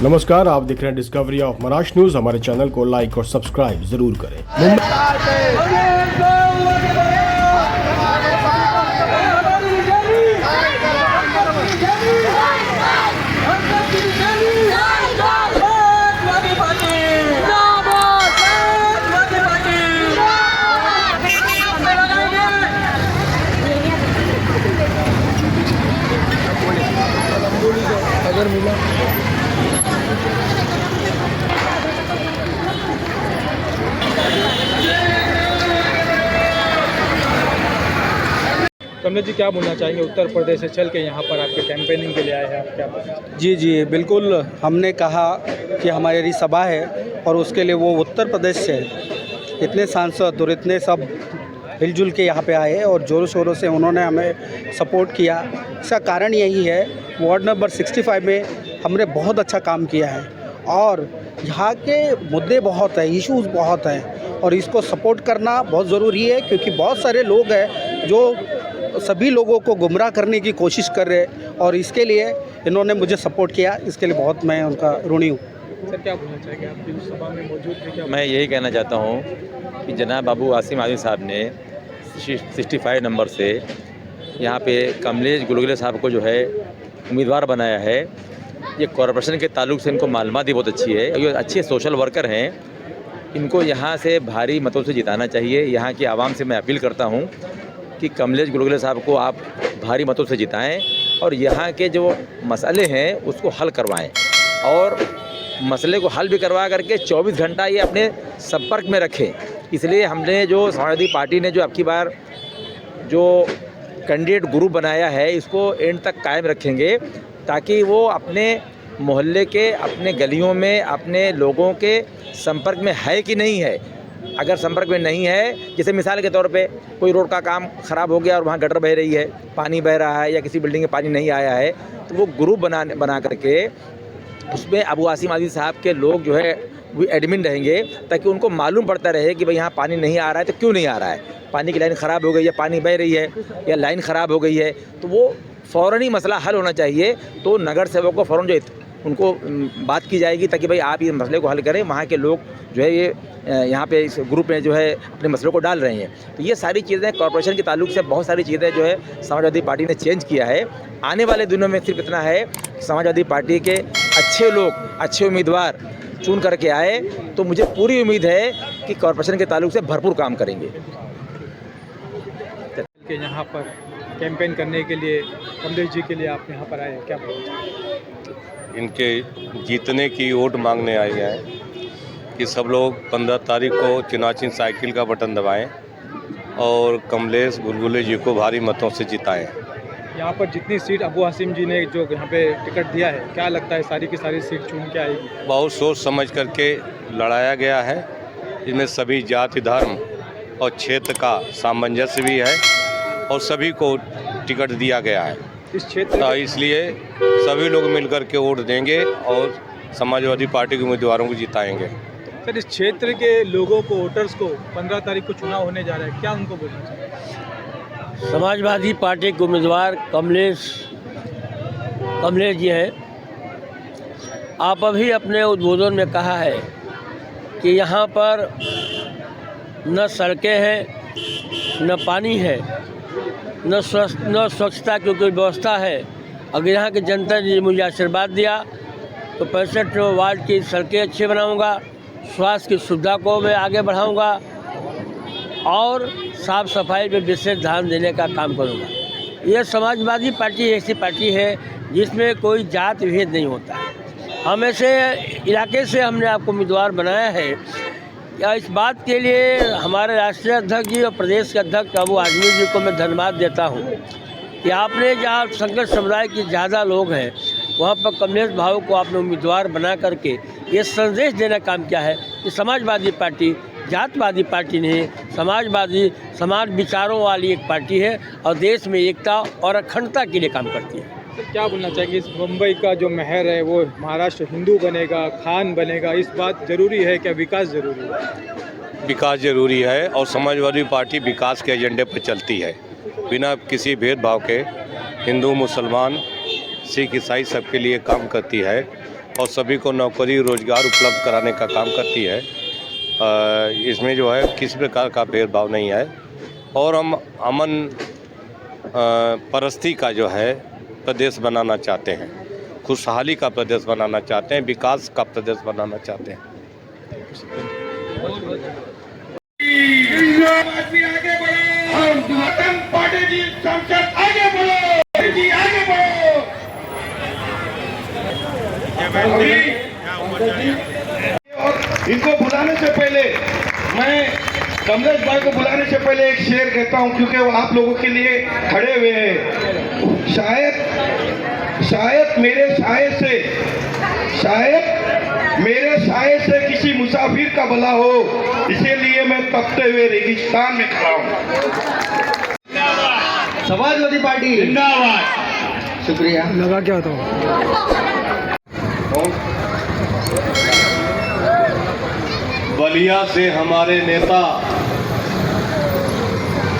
नमस्कार, आप देख रहे हैं डिस्कवरी ऑफ महाराष्ट्र न्यूज। हमारे चैनल को लाइक और सब्सक्राइब जरूर करें। कमलेश जी, क्या बोलना चाहेंगे? उत्तर प्रदेश से चल के यहाँ पर आपके कैंपेनिंग के लिए आए हैं, आप क्या बोलना चाहेंगे? जी बिल्कुल, हमने कहा कि हमारी सभा है और उसके लिए वो उत्तर प्रदेश से इतने सांसद और इतने सब हिलजुल के यहाँ पे आए और ज़ोरों शोरों से उन्होंने हमें सपोर्ट किया। इसका कारण यही है, वार्ड नंबर 65 में हमने बहुत अच्छा काम किया है और यहाँ के मुद्दे बहुत हैं, इश्यूज़ बहुत हैं और इसको सपोर्ट करना बहुत ज़रूरी है, क्योंकि बहुत सारे लोग हैं जो सभी लोगों को गुमराह करने की कोशिश कर रहे हैं और इसके लिए इन्होंने मुझे सपोर्ट किया, इसके लिए बहुत मैं उनका ऋणी हूँ। सर, क्या बोलना चाहेंगे? आप इस सभा में मौजूद थे, क्या? मैं यही कहना चाहता हूँ कि जनाब अबू आसिम आदिल साहब ने 65 नंबर से यहाँ पे कमलेश गुलगुले साहब को जो है उम्मीदवार बनाया है। ये कॉरपोरेशन के ताल्लुक से इनको मालूमात ही बहुत अच्छी है। ये अच्छे सोशल वर्कर हैं, इनको यहाँ से भारी मतों से जिताना चाहिए। यहाँ की आवाम से मैं अपील करता हूँ कि कमलेश गुलगुले साहब को आप भारी मतों से जिताएं और यहाँ के जो मसले हैं उसको हल करवाएं और मसले को हल भी करवा करके 24 घंटा ये अपने संपर्क में रखें। इसलिए हमने जो समाजवादी पार्टी ने जो अब की बार जो कैंडिडेट ग्रुप बनाया है, इसको एंड तक कायम रखेंगे ताकि वो अपने मोहल्ले के, अपने गलियों में, अपने लोगों के संपर्क में है कि नहीं है। अगर संपर्क में नहीं है, जैसे मिसाल के तौर पे कोई रोड का काम ख़राब हो गया और वहाँ गटर बह रही है, पानी बह रहा है या किसी बिल्डिंग में पानी नहीं आया है, तो वो ग्रुप बना करके उसमें अबू आसिम आदिल साहब के लोग जो है वो एडमिन रहेंगे ताकि उनको मालूम पड़ता रहे कि भाई यहाँ पानी नहीं आ रहा है तो क्यों नहीं आ रहा है, पानी की लाइन ख़राब हो गई है, पानी बह रही है या लाइन ख़राब हो गई है, तो वो फ़ौरन ही मसला हल होना चाहिए। तो नगर सेवक को फ़ौरन जो उनको बात की जाएगी ताकि भाई आप ये मसले को हल करें। वहाँ के लोग जो है ये यहाँ पे इस ग्रुप में जो है अपने मसलों को डाल रहे हैं। तो ये सारी चीज़ें कॉर्पोरेशन के ताल्लुक से बहुत सारी चीज़ें जो है समाजवादी पार्टी ने चेंज किया है। आने वाले दिनों में सिर्फ इतना है, समाजवादी पार्टी के अच्छे लोग, अच्छे उम्मीदवार चुन करके आए तो मुझे पूरी उम्मीद है कि कॉर्पोरेशन के ताल्लुक से भरपूर काम करेंगे। कि यहाँ पर कैंपेन करने के लिए कमलेश जी के लिए आप यहाँ पर आए हैं, क्या बोलना चाहेंगे? इनके जीतने की वोट मांगने आए हैं कि सब लोग 15 तारीख को चुनाची साइकिल का बटन दबाएं और कमलेश गुलगुले जी को भारी मतों से जिताएं। यहाँ पर जितनी सीट अबू आसिम जी ने जो यहाँ पे टिकट दिया है, क्या लगता है सारी की सारी सीट चुन के आएगी? बहुत सोच समझ करके लड़ाया गया है। इसमें सभी जाति, धर्म और क्षेत्र का सामंजस्य भी है और सभी को टिकट दिया गया है। इस क्षेत्र इसलिए सभी लोग मिलकर के वोट देंगे और समाजवादी पार्टी के उम्मीदवारों को जिताएंगे। सर, इस क्षेत्र के लोगों को, वोटर्स को 15 तारीख को चुनाव होने जा रहा है, क्या उनको बोलना चाहिए? समाजवादी पार्टी के उम्मीदवार कमलेश जी हैं। आप अभी अपने उद्बोधन में कहा है कि यहाँ पर न सड़कें हैं, न पानी है, न स्वच्छता की कोई व्यवस्था है। अगर यहाँ की जनता ने मुझे आशीर्वाद दिया तो 65 वार्ड की सड़कें अच्छी बनाऊँगा, स्वास्थ्य की सुविधा को मैं आगे बढ़ाऊँगा और साफ़ सफाई पे विशेष ध्यान देने का काम करूँगा। यह समाजवादी पार्टी ऐसी पार्टी है जिसमें कोई जात भेद नहीं होता है। हम ऐसे इलाके से हमने आपको उम्मीदवार बनाया है। या इस बात के लिए हमारे राष्ट्रीय अध्यक्ष जी और प्रदेश के अध्यक्ष अबू आज़मी जी को मैं धन्यवाद देता हूँ कि आपने जहाँ संघर्ष समुदाय के ज़्यादा लोग हैं वहाँ पर कमलेश भाव को आपने उम्मीदवार बना करके ये संदेश देने का काम किया है कि समाजवादी पार्टी जातवादी पार्टी नहीं, समाज विचारों वाली एक पार्टी है और देश में एकता और अखंडता के लिए काम करती है। तो क्या बोलना चाहिए? इस मुंबई का जो महर है वो महाराष्ट्र हिंदू बनेगा, खान बनेगा, इस बात ज़रूरी है क्या? विकास ज़रूरी है? विकास ज़रूरी है और समाजवादी पार्टी विकास के एजेंडे पर चलती है, बिना किसी भेदभाव के। हिंदू, मुसलमान, सिख, ईसाई सबके लिए काम करती है और सभी को नौकरी रोजगार उपलब्ध कराने का काम करती है। इसमें जो है किसी प्रकार का भेदभाव नहीं है और हम अमन परस्ती का जो है प्रदेश बनाना चाहते हैं, खुशहाली का प्रदेश बनाना चाहते हैं, विकास का प्रदेश बनाना चाहते हैं। इनको बुलाने से पहले मैं कमलेश भाई को बुलाने से पहले एक शेर कहता हूं, क्योंकि वो आप लोगों के लिए खड़े हुए हैं। शायद मेरे साये से किसी मुसाफिर का भला हो, इसीलिए मैं तपते हुए रेगिस्तान में खड़ा हूं। समाजवादी पार्टी जिंदाबाद। शुक्रिया। लगा क्या होता बलिया से हमारे नेता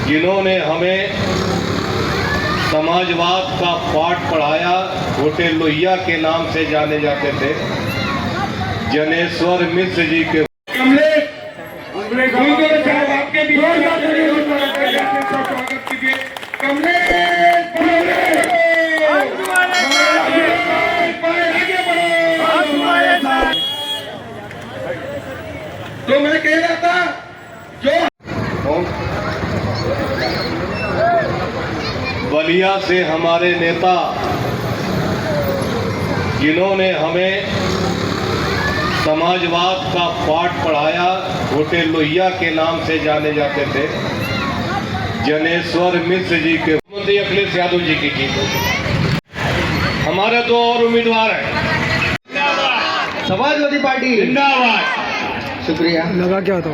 जिन्होंने हमें समाजवाद का पाठ पढ़ाया, छोटे लोहिया के नाम से जाने जाते थे, जनेश्वर मिश्र जी के कमलेश साहब आपके भी स्वागत कीजिए। तो मैं कह रहा था जो बलिया से हमारे नेता जिन्होंने हमें समाजवाद का पाठ पढ़ाया, छोटे लोहिया के नाम से जाने जाते थे, जनेश्वर मिश्र जी के मुख्यमंत्री अखिलेश यादव जी की जीत। हमारे दो और उम्मीदवार हैं। समाजवादी पार्टी जिंदाबाद। शुक्रिया। लगा क्या होता